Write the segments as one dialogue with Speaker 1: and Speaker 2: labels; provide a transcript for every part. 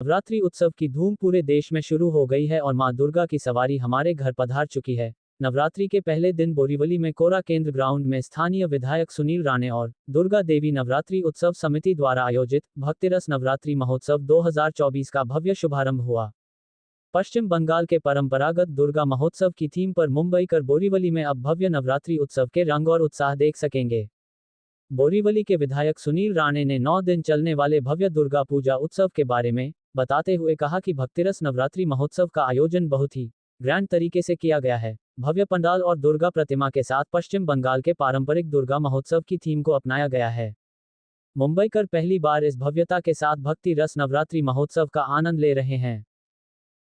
Speaker 1: नवरात्रि उत्सव की धूम पूरे देश में शुरू हो गई है और मां दुर्गा की सवारी हमारे घर पधार चुकी है। नवरात्रि के पहले दिन बोरीवली में कोरा केंद्र ग्राउंड में स्थानीय विधायक सुनील राणे और दुर्गा देवी नवरात्रि उत्सव समिति द्वारा आयोजित भक्तिरस नवरात्रि महोत्सव 2024 का भव्य शुभारंभ हुआ। पश्चिम बंगाल के परंपरागत दुर्गा महोत्सव की थीम पर मुंबई कर बोरीवली में अब भव्य नवरात्रि उत्सव के रंग और उत्साह देख सकेंगे। बोरीवली के विधायक सुनील राणे ने 9 दिन चलने वाले भव्य दुर्गा पूजा उत्सव के बारे में बताते हुए कहा कि भक्तिरस नवरात्रि महोत्सव का आयोजन बहुत ही ग्रैंड तरीके से किया गया है। भव्य पंडाल और दुर्गा प्रतिमा के साथ पश्चिम बंगाल के पारंपरिक दुर्गा महोत्सव की थीम को अपनाया गया है। मुंबई कर पहली बार इस भव्यता के साथ भक्ति रस नवरात्रि महोत्सव का आनंद ले रहे हैं।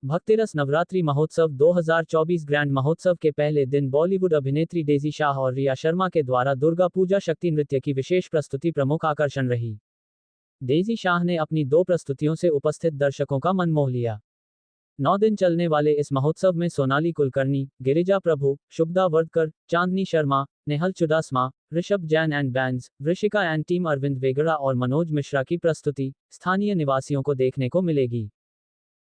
Speaker 1: भक्तिरस नवरात्रि महोत्सव 2024 ग्रैंड महोत्सव के पहले दिन बॉलीवुड अभिनेत्री डेजी शाह और रिया शर्मा के द्वारा दुर्गा पूजा शक्ति नृत्य की विशेष प्रस्तुति प्रमुख आकर्षण रही। डेजी शाह ने अपनी 2 प्रस्तुतियों से उपस्थित दर्शकों का मन मोह लिया। 9 दिन चलने वाले इस महोत्सव में Sonali Kulkarni, Girija Prabhu, Shubhada Vardakar, Chandni Sharma, Nehal Chudasama, Rishabh Jain and bands, Vrishika and team Arvind Vegada और मनोज मिश्रा की प्रस्तुति स्थानीय निवासियों को देखने को मिलेगी।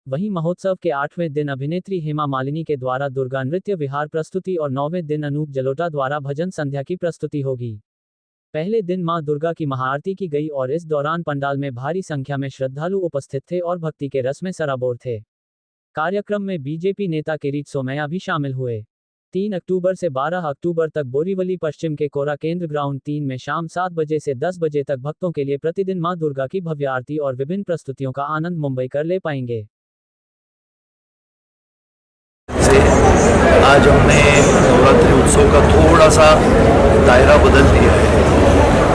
Speaker 1: वहीं महोत्सव के 8वें दिन अभिनेत्री हेमा मालिनी के द्वारा दुर्गा नृत्य विहार प्रस्तुति और 9वें दिन अनूप जलोटा द्वारा भजन संध्या की प्रस्तुति होगी। पहले दिन मां दुर्गा की महाआरती की गई और इस दौरान पंडाल में भारी संख्या में श्रद्धालु उपस्थित थे और भक्ति के रस में सराबोर थे। कार्यक्रम में बीजेपी नेता किरीट सोमैया भी शामिल हुए। 3 अक्टूबर से 12 अक्टूबर तक बोरीवली पश्चिम के कोरा केंद्र ग्राउंड 3 में शाम 7 बजे से 10 बजे तक भक्तों के लिए प्रतिदिन मां दुर्गा की भव्य आरती और विभिन्न प्रस्तुतियों का आनंद मुंबई कर ले पाएंगे।
Speaker 2: आज हमने नवरात्रि उत्सव का थोड़ा सा दायरा बदल दिया है।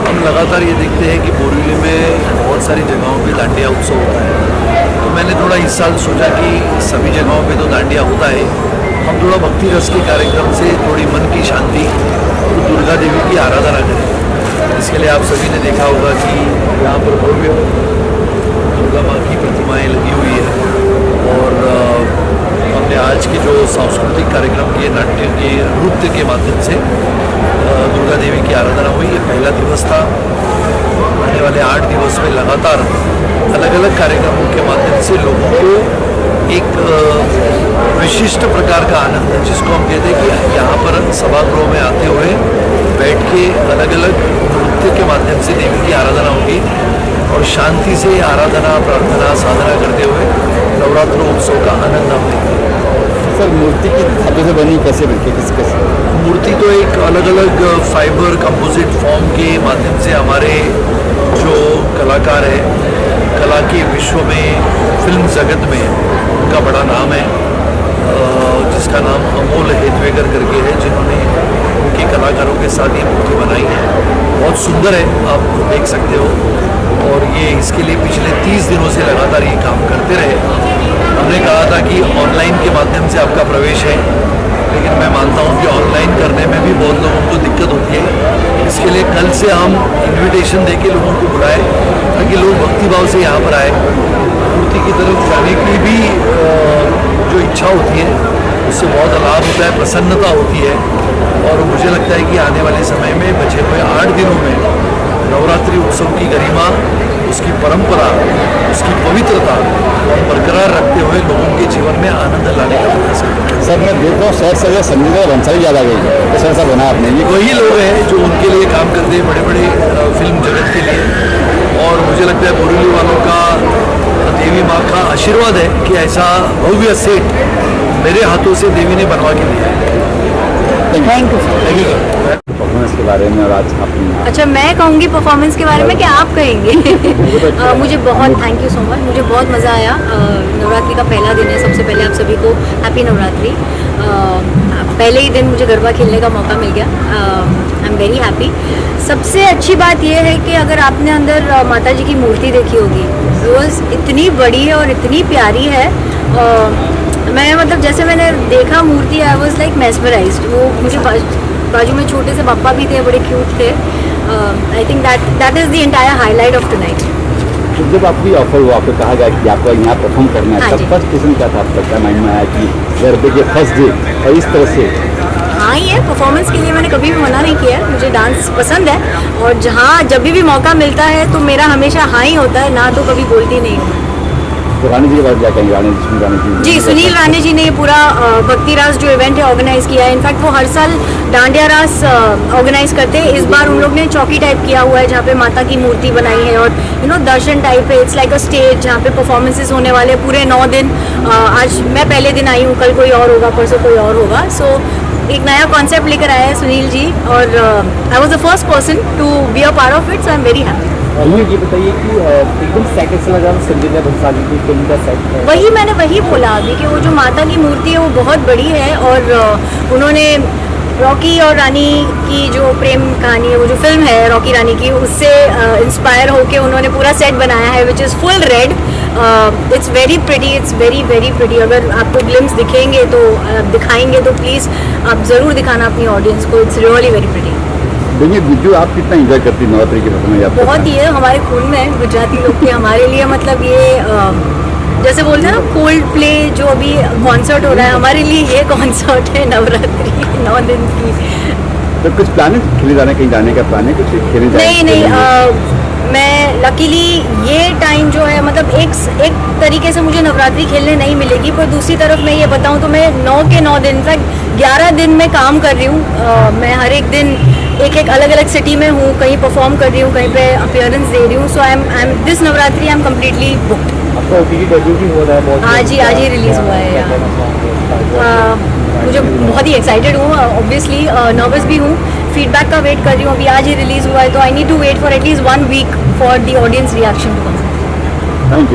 Speaker 2: हम लगातार ये देखते हैं कि बोरीवली में बहुत सारी जगहों पे दांडिया उत्सव होता है, तो मैंने थोड़ा इस साल सोचा कि सभी जगहों पे तो दांडिया होता है, हम थोड़ा भक्ति रस के कार्यक्रम से थोड़ी मन की शांति और दुर्गा देवी की आराधना करें। इसके लिए आप सभी ने देखा होगा कि यहाँ पर भव्य दुर्गा माँ की प्रतिमाएँ लगी हुई है और हमने आज के जो सांस्कृतिक कार्यक्रम किए, नाट्य के नृत्य के माध्यम से दुर्गा देवी की आराधना हुई। ये पहला दिवस था। आने वाले 8 दिवस में लगातार अलग अलग कार्यक्रमों के माध्यम से लोगों को एक विशिष्ट प्रकार का आनंद, जिसको हम कहते हैं कि यहाँ पर सभागृह में आते हुए बैठ के अलग अलग नृत्य के माध्यम से देवी की आराधना होगी और शांति से आराधना, प्रार्थना, साधना करते हुए नवरात्र उत्सव का आनंद हम लेंगे।
Speaker 3: सर, मूर्ति की धातु से बनी कैसे बनती है? किस
Speaker 2: मूर्ति तो एक अलग अलग फाइबर कंपोजिट फॉर्म के माध्यम से हमारे जो कलाकार हैं, कला के विश्व में, फिल्म जगत में उनका बड़ा नाम है, जिसका नाम अमोल हेतवेकर करके है, जिन्होंने उनके कलाकारों के साथ ये मूर्ति बनाई है। बहुत सुंदर है, आप देख सकते हो। और ये इसके लिए पिछले 30 दिनों से लगातार ये काम करते रहे। हमने कहा था कि ऑनलाइन के माध्यम से आपका प्रवेश है, लेकिन मैं मानता हूँ कि ऑनलाइन करने में भी बहुत लोगों को दिक्कत होती है। इसके लिए कल से हम इन्विटेशन देके लोगों को बुलाए ताकि लोग भक्तिभाव से यहाँ पर आए। मूर्ति की तरफ जाने की भी जो इच्छा होती है उससे बहुत लाभ होता है, प्रसन्नता होती है। और मुझे लगता है कि आने वाले समय में बचे हुए 8 दिनों में नवरात्रि उत्सव की गरिमा, उसकी परंपरा, उसकी पवित्रता बरकरार रखते हुए लोगों के जीवन में आनंद लाने का प्रयास करें।
Speaker 3: सर, मैं देखता हूँ शहर से संगीता भंसाली ज़्यादा गई है, सर सा बना आपने। ये
Speaker 2: वही लोग हैं जो उनके लिए काम करते हैं, बड़े बड़े फिल्म जगत के लिए। और मुझे लगता है बोरीवली वालों का देवी माँ का आशीर्वाद है कि ऐसा भव्य सेट मेरे हाथों से देवी ने बनवा के दिया है।
Speaker 3: थैंक यू परफॉर्मेंस के बारे में। और आज अपनी
Speaker 4: अच्छा, मैं कहूँगी परफॉर्मेंस के बारे में कि आप कहेंगे? मुझे बहुत थैंक यू सो मच, मुझे बहुत मज़ा आया। नवरात्रि का पहला दिन है। सबसे पहले आप सभी को हैप्पी नवरात्रि। पहले ही दिन मुझे गरबा खेलने का मौका मिल गया। आई एम वेरी हैप्पी। सबसे अच्छी बात यह है कि अगर आपने अंदर माता जी की मूर्ति देखी होगी, रोज़ इतनी बड़ी है और इतनी प्यारी है। मैं मतलब जैसे मैंने देखा मूर्ति, आई वॉज लाइक मेस्मराइज्ड। वो मुझे बाजू में छोटे से पापा भी थे, बड़े क्यूट थे। I think that is the entire highlight of tonight.
Speaker 3: जब आपकी ऑफर हुआ, आपको कहा गया कि आपको यहाँ परफॉर्म करना है, तब फर्स्ट किस्म क्या था आपका? क्या माइंड में आया कि गरबे के फर्स्ट डे और इस तरह से?
Speaker 4: हाँ, ये परफॉर्मेंस के लिए मैंने कभी भी मना नहीं किया। मुझे डांस पसंद है और जब भी मौका मिलता है तो मेरा हमेशा हाँ ही होता है, ना तो कभी बोलती नहीं हूँ।
Speaker 3: तो रानी जी के बारे में क्या कहेंगे, रानी जी?
Speaker 4: जी, सुनील राणे जी ने ये पूरा भक्ति रास जो इवेंट है ऑर्गेनाइज किया है। इनफैक्ट वो हर साल डांडिया रास ऑर्गेनाइज करते हैं। इस बार उन लोग ने चौकी टाइप किया हुआ है जहाँ पे माता की मूर्ति बनाई है और दर्शन टाइप है। इट्स लाइक अ स्टेज जहाँ पे परफॉर्मेंसेस होने वाले पूरे 9 दिन। आज मैं पहले दिन आई हूँ, कल कोई और होगा, परसों कोई और होगा। सो एक नया कॉन्सेप्ट लेकर आया है सुनील जी और I was the first person to be a part of it, so I am very happy.
Speaker 3: ये बताइए कि एकदम सेकंड से लगा संजीव भंसाली की फिल्म का सेट है।
Speaker 4: वही बोला अभी कि वो जो माता की मूर्ति है वो बहुत बड़ी है और उन्होंने रॉकी और रानी की जो प्रेम कहानी है, वो जो फिल्म है रॉकी रानी की, उससे इंस्पायर होके उन्होंने पूरा सेट बनाया है which is full red. It's very pretty, it's very very pretty. अगर आपको ग्लिम्स दिखेंगे तो दिखाएंगे तो प्लीज़ आप ज़रूर दिखाना अपनी ऑडियंस को। It's really very pretty.
Speaker 3: देखिए बिज्जू, आप कितना एंजॉय करती हैं नवरात्रि की रस्में?
Speaker 4: बहुत ही है, हमारे खून में है गुजराती लोग के। हमारे लिए मतलब ये जैसे बोलते हैं ना कोल्ड प्ले जो अभी कॉन्सर्ट हो रहा है, हमारे लिए ये कॉन्सर्ट है नवरात्रि 9 दिन की।
Speaker 3: तो कुछ प्लान है खेले जाने, कहीं जाने का प्लान है कुछ खेले जाने?
Speaker 4: नहीं, मैं लकीली ये टाइम जो है मतलब एक तरीके से मुझे नवरात्रि खेलने नहीं मिलेगी, पर दूसरी तरफ मैं ये बताऊँ तो मैं 9 के 9 दिन, इनफैक्ट 11 दिन में काम कर रही हूँ। मैं हर एक दिन एक अलग अलग सिटी में हूँ, कहीं परफॉर्म कर रही हूँ, कहीं पे अपीयरेंस दे रही हूँ। So I am this Navratri I am completely booked.
Speaker 3: आपका ओटीटी डेब्यू भी हो रहा है बहुत?
Speaker 4: आज ही रिलीज हुआ है यार। मुझे बहुत ही एक्साइटेड हूँ, ऑब्वियसली नर्वस भी हूँ, फीडबैक का वेट कर रही हूँ। अभी आज ही रिलीज हुआ है तो I need to wait for at least 1 week for the audience reaction to come.
Speaker 3: Thank you.